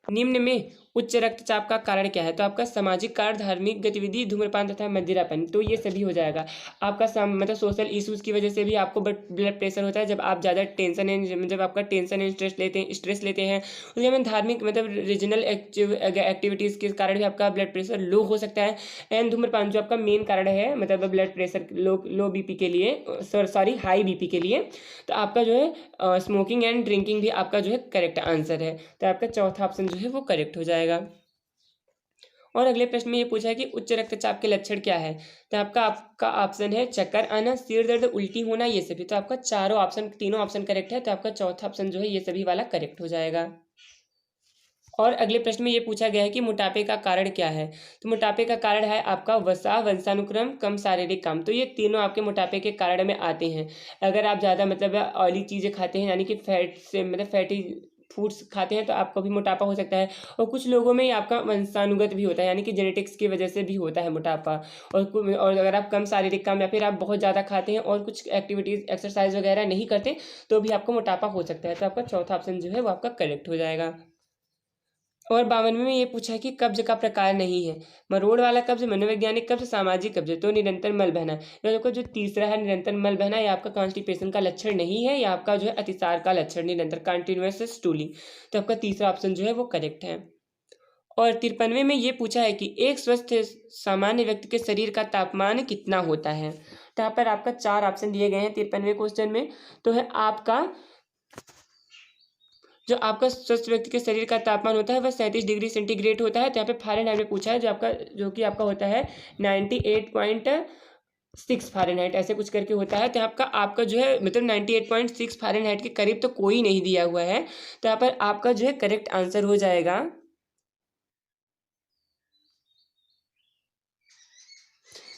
निम्न में उच्च रक्तचाप का कारण क्या है। तो आपका सामाजिक कारण, धार्मिक गतिविधि, धूम्रपान तथा मदिरापान, तो ये सभी हो जाएगा। आपका मतलब सोशल इश्यूज की वजह से भी आपको ब्लड प्रेशर होता है। जब आप ज़्यादा टेंशन जब आपका टेंशन एंड स्ट्रेस लेते हैं। उसके बाद धार्मिक मतलब रीजनल एक्टिविटीज़ के कारण भी आपका ब्लड प्रेशर लो हो सकता है। एंड धूम्रपान जो आपका मेन कारण है मतलब ब्लड प्रेशर लो बीपी के लिए, सॉरी हाई बीपी के लिए। तो आपका जो है स्मोकिंग एंड ड्रिंकिंग भी आपका जो है करेक्ट आंसर है। तो आपका चौथा ऑप्शन जो है वो करेक्ट हो जाएगा। और अगले प्रश्न में ये पूछा है कि उच्च रक्तचाप के लक्षण क्या है। तो आपका ऑप्शन है चक्कर आना, सिर दर्द, उल्टी होना, ये सभी। तो आपका तीनों ऑप्शन करेक्ट है। तो आपका चौथा ऑप्शन जो है ये सभी वाला करेक्ट हो जाएगा। और अगले प्रश्न में ये पूछा गया है कि मोटापे का कारण क्या है। तो मोटापे का कारण है आपका वसा, वंशानुक्रम, कम शारीरिक काम। तो ये तीनों आपके मोटापे के कारण में आते हैं। अगर आप ज़्यादा मतलब ऑयली चीज़ें खाते हैं यानी कि फैट से मतलब फैटी फूड्स खाते हैं तो आपको भी मोटापा हो सकता है। और कुछ लोगों में आपका वंशानुगत भी होता है यानी कि जेनेटिक्स की वजह से भी होता है मोटापा। और अगर आप कम शारीरिक काम या फिर आप बहुत ज़्यादा खाते हैं और कुछ एक्टिविटीज़ एक्सरसाइज वगैरह नहीं करते तो भी आपको मोटापा हो सकता है। तो आपका चौथा ऑप्शन जो है वो आपका करेक्ट हो जाएगा। और 52वें में ये पूछा है कि कब्ज का प्रकार नहीं है। मरोड़ वाला कब्ज, मनोवैज्ञानिक कब्ज, सामाजिक कब्ज। तो निरंतर मल बहना, या देखो जो तीसरा है निरंतर मल बहना, ये आपका कॉन्स्टिपेशन का लक्षण नहीं है, या आपका जो है अतिसार का लक्षण निरंतर कंटिन्यूअस स्टूलिंग। तो आपका तीसरा ऑप्शन जो है वो करेक्ट है। और 53वें में ये पूछा है कि एक स्वस्थ सामान्य व्यक्ति के शरीर का तापमान कितना होता है। तो यहाँ पर आपका 4 ऑप्शन दिए गए हैं 53वें क्वेश्चन में। तो है आपका जो आपका स्वस्थ व्यक्ति के शरीर का तापमान होता है वह 37 डिग्री सेंटीग्रेड होता है। तो यहाँ पे फ़ारेनहाइट में पूछा है जो कि आपका होता है 98.6 फ़ारेनहाइट, ऐसे कुछ करके होता है। तो आपका जो है मतलब 98.6 फ़ारेनहाइट के करीब तो कोई नहीं दिया हुआ है। तो यहाँ पर आपका जो है करेक्ट आंसर हो जाएगा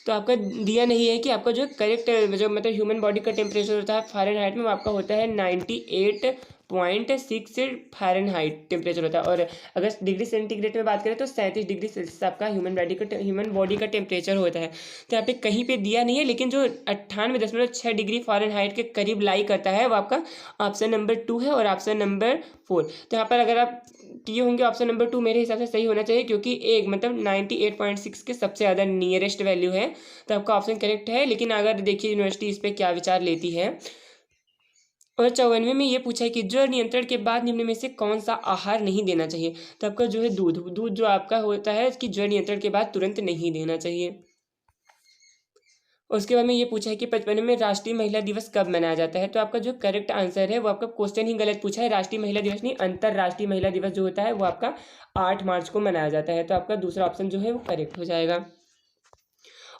तो आपका दिया नहीं है कि आपका जो करेक्ट जो मतलब ह्यूमन बॉडी का टेम्परेचर होता है फ़ारेनहाइट में, वो आपका होता है 98.6 फ़ारेनहाइट टेम्परेचर होता है। और अगर डिग्री सेंटीग्रेड में बात करें तो 37 डिग्री सेल्सियस आपका ह्यूमन बॉडी का टेम्परेचर होता है। तो यहाँ पे कहीं पे दिया नहीं है, लेकिन जो 98.6 डिग्री फ़ारेनहाइट के करीब लाई करता है वो आपका ऑप्शन नंबर 2 है और ऑप्शन नंबर 4। तो यहाँ पर अगर आप ये होंगे ऑप्शन नंबर 2 मेरे हिसाब से सही होना चाहिए, क्योंकि एक मतलब 98.6 के सबसे ज़्यादा नियरेस्ट वैल्यू है, तो आपका ऑप्शन करेक्ट है। लेकिन अगर देखिए यूनिवर्सिटी इस पर क्या विचार लेती है। और 54वें में ये पूछा है कि ज्वर नियंत्रण के बाद निम्न में से कौन सा आहार नहीं देना चाहिए। तो आपका जो है दूध जो आपका होता है इसकी ज्वर नियंत्रण के बाद तुरंत नहीं देना चाहिए। और उसके बाद में ये पूछा है कि 55 में राष्ट्रीय महिला दिवस कब मनाया जाता है। तो आपका जो करेक्ट आंसर है वो आपका क्वेश्चन ही गलत पूछा है। राष्ट्रीय महिला दिवस नहीं, अंतर्राष्ट्रीय महिला दिवस जो होता है वो आपका 8 मार्च को मनाया जाता है। तो आपका दूसरा ऑप्शन जो है वो करेक्ट हो जाएगा।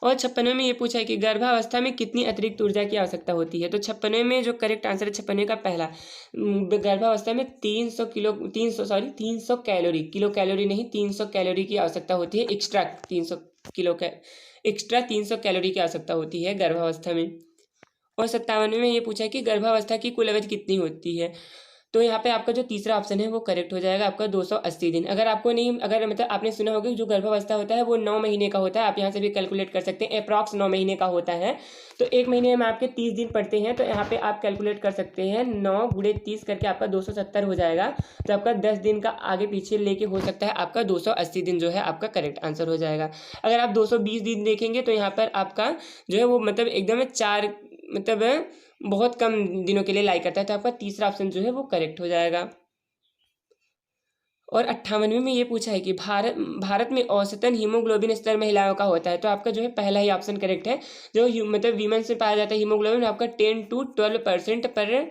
और 56वें में ये पूछा है कि गर्भावस्था में कितनी अतिरिक्त ऊर्जा की आवश्यकता होती है। तो 56वें में जो करेक्ट आंसर है 56वें का पहला, गर्भावस्था में 300 कैलोरी, किलो कैलोरी नहीं 300 कैलोरी की आवश्यकता होती है। एक्स्ट्रा 300 कैलोरी की आवश्यकता होती है गर्भावस्था में। और 57वें में ये पूछा है कि गर्भावस्था की कुल अवधि कितनी होती है। तो यहाँ पे आपका जो तीसरा ऑप्शन है वो करेक्ट हो जाएगा, आपका 280 दिन। अगर आपको नहीं, अगर मतलब आपने सुना होगा कि जो गर्भावस्था होता है वो 9 महीने का होता है, आप यहाँ से भी कैलकुलेट कर सकते हैं, अप्रॉक्स 9 महीने का होता है। तो एक महीने में आपके 30 दिन पड़ते हैं, तो यहाँ पे आप कैलकुलेट कर सकते हैं 9 गुणे 30 करके आपका 270 हो जाएगा। तो आपका 10 दिन का आगे पीछे लेके हो सकता है, आपका 280 दिन जो है आपका करेक्ट आंसर हो जाएगा। अगर आप 220 दिन देखेंगे तो यहाँ पर आपका जो है वो मतलब एकदम 4 मतलब बहुत कम दिनों के लिए लाई करता है। तो आपका तीसरा ऑप्शन जो है वो करेक्ट हो जाएगा। और 58वें में ये पूछा है कि भारत में औसतन हीमोग्लोबिन स्तर महिलाओं का होता है। तो आपका जो है पहला ही ऑप्शन करेक्ट है। जो मतलब वीमेन से पाया जाता है हीमोग्लोबिन आपका 10 to 12% पर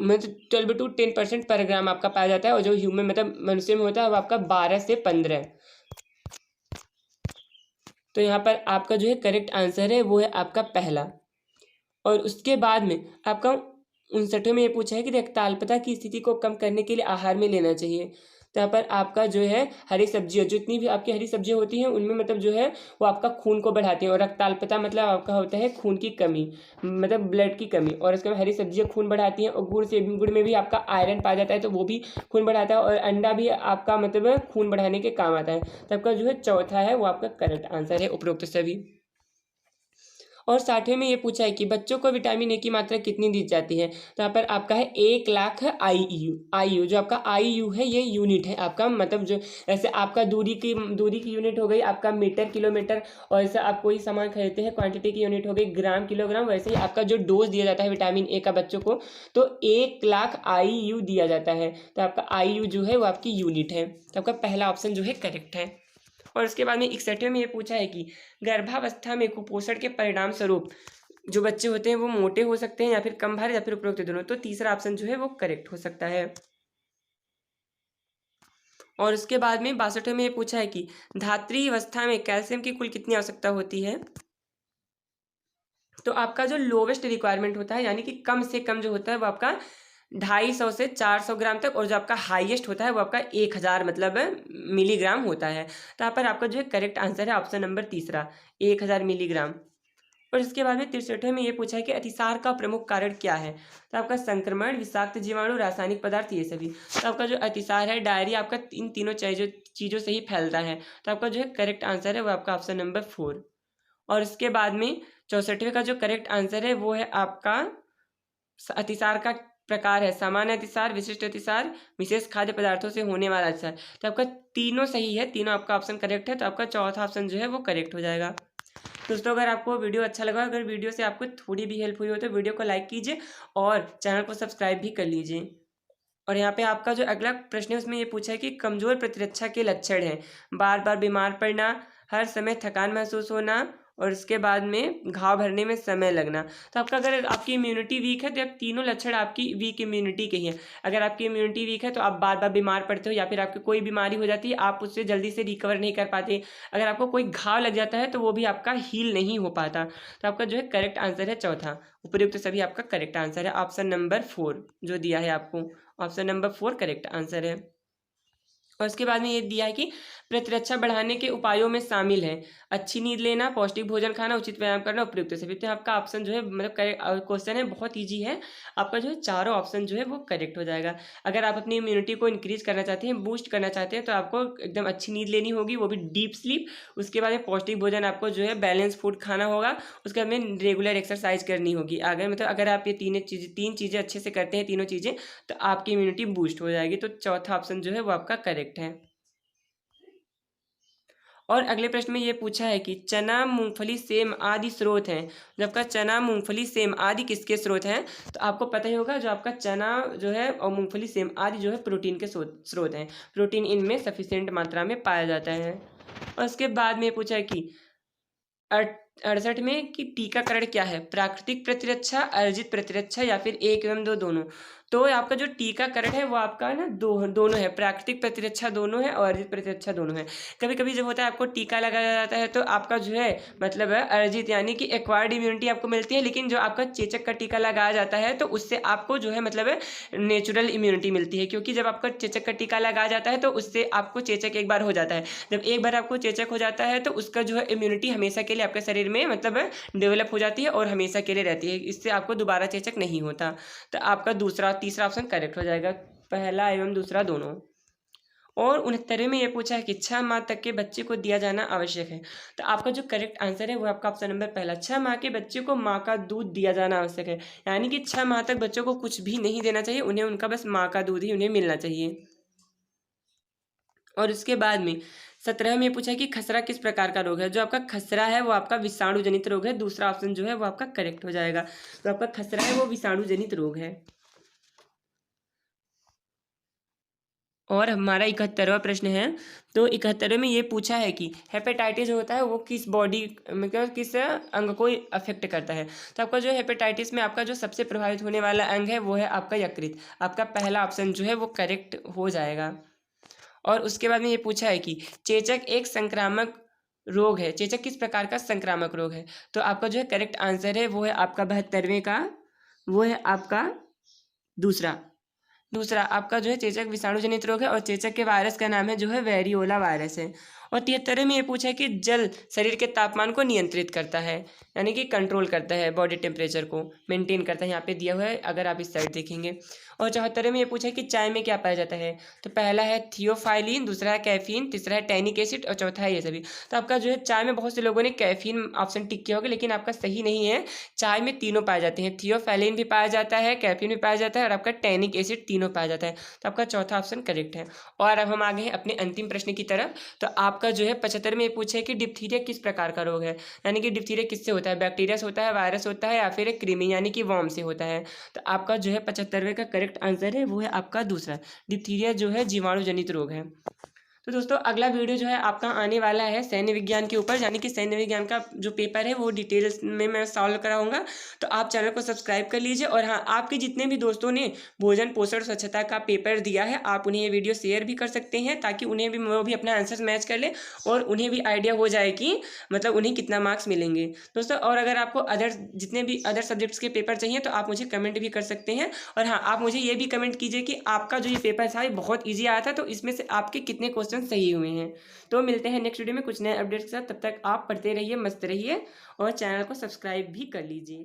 मतलब 12 to 10% पर ग्राम आपका पाया जाता है। और जो ह्यूमन मतलब मनुष्य में होता है वो आपका 12 से 15। तो यहाँ पर आपका जो है करेक्ट आंसर है वो है आपका पहला। और उसके बाद में आपका 59वें में ये पूछा है कि रक्ताल्पता की स्थिति को कम करने के लिए आहार में लेना चाहिए। तो यहाँ पर आपका जो है हरी सब्जियाँ, जितनी भी आपकी हरी सब्जियाँ होती हैं उनमें मतलब जो है वो आपका खून को बढ़ाती हैं। और रक्ताल्पता मतलब आपका होता है खून की कमी, मतलब ब्लड की कमी। और इसके बाद हरी सब्जियाँ खून बढ़ाती हैं। और गुड़ में भी आपका आयरन पाया जाता है, तो वो भी खून बढ़ाता है। और अंडा भी आपका मतलब खून बढ़ाने के काम आता है। तो आपका जो है चौथा है वो आपका करेक्ट आंसर है उपरोक्त सभी। और 60वें में ये पूछा है कि बच्चों को विटामिन ए की मात्रा कितनी दी जाती है। तो यहाँ पर आपका है 1 लाख IU जो आपका IU है ये यूनिट है आपका, मतलब जो ऐसे आपका दूरी की यूनिट हो गई आपका मीटर किलोमीटर। और ऐसे आप कोई सामान खरीदते हैं क्वांटिटी की यूनिट हो गई ग्राम किलोग्राम। वैसे ही आपका जो डोज दिया जाता है विटामिन ए का बच्चों को तो 1 लाख IU दिया जाता है। तो आपका IU जो है वो आपकी यूनिट है। तो आपका पहला ऑप्शन जो है करेक्ट है। और उसके बाद में 61वें में ये पूछा है कि गर्भावस्था में कुपोषण के परिणाम स्वरूप जो बच्चे होते हैं वो मोटे हो सकते हैं या फिर कम भार या फिर उपरोक्त दोनों। तो तीसरा ऑप्शन जो है वो करेक्ट हो सकता है। और उसके बाद में 62वें में ये पूछा है कि धात्री अवस्था में कैल्शियम की कुल कितनी आवश्यकता होती है। तो आपका जो लोवेस्ट रिक्वायरमेंट होता है यानी कि कम से कम जो होता है वो आपका 250 से 400 ग्राम तक। और जो आपका हाईएस्ट होता है वो आपका 1000 मतलब मिलीग्राम होता है। तो यहाँ पर आपका जो है करेक्ट आंसर है ऑप्शन नंबर तीसरा 1000 मिलीग्राम। और इसके बाद में 63वें में ये पूछा है कि अतिसार का प्रमुख कारण क्या है। तो आपका संक्रमण, विषाक्त जीवाणु, रासायनिक पदार्थ, ये सभी। तो आपका जो अतिसार है डायरिया आपका इन तीनों चीज़ों से ही फैलता है। तो आपका जो है करेक्ट आंसर है वो आपका ऑप्शन नंबर 4। और इसके बाद में 64वें का जो करेक्ट आंसर है वो है आपका अतिसार का प्रकार है सामान्य अतिसार, विशिष्ट अतिसार, विशेष खाद्य पदार्थों से होने वाला अतिसार। तो आपका तीनों सही है, तीनों आपका ऑप्शन करेक्ट है। तो आपका चौथा ऑप्शन जो है वो करेक्ट हो जाएगा। दोस्तों अगर आपको वीडियो अच्छा लगा, अगर वीडियो से आपको थोड़ी भी हेल्प हुई हो तो वीडियो को लाइक कीजिए और चैनल को सब्सक्राइब भी कर लीजिए। और यहाँ पे आपका जो अगला प्रश्न है उसमें ये पूछा है कि कमजोर प्रतिरक्षा के लक्षण हैं बार बार बीमार पड़ना, हर समय थकान महसूस होना और इसके बाद में घाव भरने में समय लगना। तो आपका अगर आपकी इम्यूनिटी वीक है तो आप तीनों लक्षण आपकी वीक इम्यूनिटी के ही हैं। अगर आपकी इम्यूनिटी वीक है तो आप बार बार बीमार पड़ते हो या फिर आपकी कोई बीमारी हो जाती है आप उससे जल्दी से रिकवर नहीं कर पाते। अगर आपको कोई घाव लग जाता है तो वो भी आपका हील नहीं हो पाता। तो आपका जो है करेक्ट आंसर है चौथा। उपयुक्त सभी आपका करेक्ट आंसर है ऑप्शन नंबर 4 जो दिया है आपको, ऑप्शन नंबर 4 करेक्ट आंसर है। और उसके बाद में ये दिया है कि प्रतिरक्षा बढ़ाने के उपायों में शामिल है अच्छी नींद लेना, पौष्टिक भोजन खाना, उचित व्यायाम करना, उपयुक्त सभी। तो आपका ऑप्शन जो है मतलब क्वेश्चन है बहुत ईजी है, आपका जो है चारों ऑप्शन जो है वो करेक्ट हो जाएगा। अगर आप अपनी इम्यूनिटी को इंक्रीज करना चाहते हैं, बूस्ट करना चाहते हैं, तो आपको एकदम अच्छी नींद लेनी होगी, वो भी डीप स्लीप। उसके बाद में पौष्टिक भोजन आपको जो है बैलेंस फूड खाना होगा। उसके बाद में रेगुलर एक्सरसाइज करनी होगी। अगर मतलब अगर आप ये तीन चीज़ें अच्छे से करते हैं, तीनों चीज़ें, तो आपकी इम्यूनिटी बूस्ट हो जाएगी। तो चौथा ऑप्शन जो है वो आपका करेक्ट है। और अगले प्रश्न में ये पूछा है कि चना, मूंगफली, सेम आदि स्रोत हैं। जब का चना, मूंगफली, सेम आदि किसके स्रोत हैं? तो आपको पता ही होगा, जो आपका चना जो है और मूंगफली, सेम आदि जो है प्रोटीन के स्रोत हैं। प्रोटीन इनमें सफिशिएंट मात्रा में पाया जाता है। और उसके बाद में पूछा है कि 68 में कि टीकाकरण क्या है? प्राकृतिक प्रतिरक्षा, अर्जित प्रतिरक्षा या फिर एक एवं दो दोनों? तो आपका जो टीकाकरण है वो आपका ना दोनों है। प्राकृतिक प्रतिरक्षा दोनों है और अर्जित प्रतिरक्षा दोनों है। कभी कभी जब होता है आपको टीका लगाया जाता है तो आपका जो है मतलब है अर्जित यानी कि एक्वायर्ड इम्यूनिटी आपको मिलती है, लेकिन जो आपका चेचक का टीका लगाया जाता है तो उससे आपको जो है मतलब है नेचुरल इम्यूनिटी मिलती है। क्योंकि जब आपका चेचक का टीका लगाया जाता है तो उससे आपको चेचक एक बार हो जाता है। जब एक बार आपको चेचक हो जाता है तो उसका जो है इम्यूनिटी हमेशा के लिए आपके शरीर में मतलब डेवलप हो जाती है और हमेशा के लिए रहती है। इससे आपको दोबारा चेचक नहीं होता। तो आपका तीसरा ऑप्शन करेक्ट हो जाएगा, पहला एवं दूसरा दोनों। और 69वें में ये पूछा है कि 6 माह तक के बच्चे को दिया जाना आवश्यक है। तो आपका जो करेक्ट आंसर है वो आपका ऑप्शन नंबर पहला, 6 माह के बच्चे को माँ का दूध दिया जाना आवश्यक है। यानी कि 6 माह तक बच्चों को कुछ भी नहीं देना चाहिए, उन्हें उनका बस माँ का दूध ही उन्हें मिलना चाहिए। और उसके बाद में 17 में पूछा है कि खसरा किस प्रकार का रोग है? जो आपका खसरा है वो आपका विषाणु जनित रोग है। दूसरा ऑप्शन जो है वो आपका करेक्ट हो जाएगा। तो आपका खसरा है वो विषाणु जनित रोग है। और हमारा 71वां प्रश्न है। तो 71वें में ये पूछा है कि हेपेटाइटिस जो होता है वो किस बॉडी मतलब किस अंग को अफेक्ट करता है? तो आपका जो हेपेटाइटिस में आपका जो सबसे प्रभावित होने वाला अंग है वो है आपका यकृत। आपका पहला ऑप्शन जो है वो करेक्ट हो जाएगा। और उसके बाद में ये पूछा है कि चेचक एक संक्रामक रोग है। चेचक किस प्रकार का संक्रामक रोग है? तो आपका जो है करेक्ट आंसर है वो है आपका 72वें का, वो है आपका दूसरा। दूसरा आपका जो है चेचक विषाणु जनित रोग है और चेचक के वायरस का नाम है जो है वेरियोला वायरस है। और 73 में ये पूछा है कि जल शरीर के तापमान को नियंत्रित करता है, यानी कि कंट्रोल करता है, बॉडी टेम्परेचर को मेंटेन करता है। यहाँ पे दिया हुआ है अगर आप इस साइड देखेंगे। और 74 में ये पूछा है कि चाय में क्या पाया जाता है? तो पहला है थियोफाइलिन, दूसरा है कैफीन, तीसरा है टैनिक एसिड और चौथा है ये सभी। तो आपका जो है चाय में बहुत से लोगों ने कैफीन ऑप्शन टिक किया होगा, लेकिन आपका सही नहीं है। चाय में तीनों पाए जाते हैं, थियोफैलिन भी पाया जाता है, कैफीन भी पाया जाता है और आपका टैनिक एसिड तीनों पाया जाता है। तो आपका चौथा ऑप्शन करेक्ट है। और अब हम आगे हैं अपने अंतिम प्रश्न की तरफ। तो आपका जो है 75 में ये पूछे कि डिप्थीरिया किस प्रकार का रोग है? यानी कि डिप्थीरिया किससे होता है? बैक्टीरिया से होता है, वायरस होता है या फिर एक कृमि यानी कि वर्म से होता है? तो आपका जो है 75वें का करेक्ट आंसर है वो है आपका दूसरा, डिप्थीरिया जो है जीवाणु जनित रोग है। तो दोस्तों अगला वीडियो जो है आपका आने वाला है सैन्य विज्ञान के ऊपर, यानी कि सैन्य विज्ञान का जो पेपर है वो डिटेल्स में मैं सॉल्व कराऊंगा। तो आप चैनल को सब्सक्राइब कर लीजिए। और हाँ, आपके जितने भी दोस्तों ने भोजन पोषण स्वच्छता का पेपर दिया है आप उन्हें ये वीडियो शेयर भी कर सकते हैं, ताकि उन्हें भी वो भी अपना आंसर मैच कर ले और उन्हें भी आइडिया हो जाए कि मतलब उन्हें कितना मार्क्स मिलेंगे दोस्तों। और अगर आपको जितने भी अदर सब्जेक्ट्स के पेपर चाहिए तो आप मुझे कमेंट भी कर सकते हैं। और हाँ, आप मुझे ये भी कमेंट कीजिए कि आपका जो ये पेपर था ये बहुत ईजी आया था, तो इसमें से आपके कितने क्वेश्चन सही हुए हैं। तो मिलते हैं नेक्स्ट वीडियो में कुछ नए अपडेट्स के साथ। तब तक आप पढ़ते रहिए, मस्त रहिए और चैनल को सब्सक्राइब भी कर लीजिए।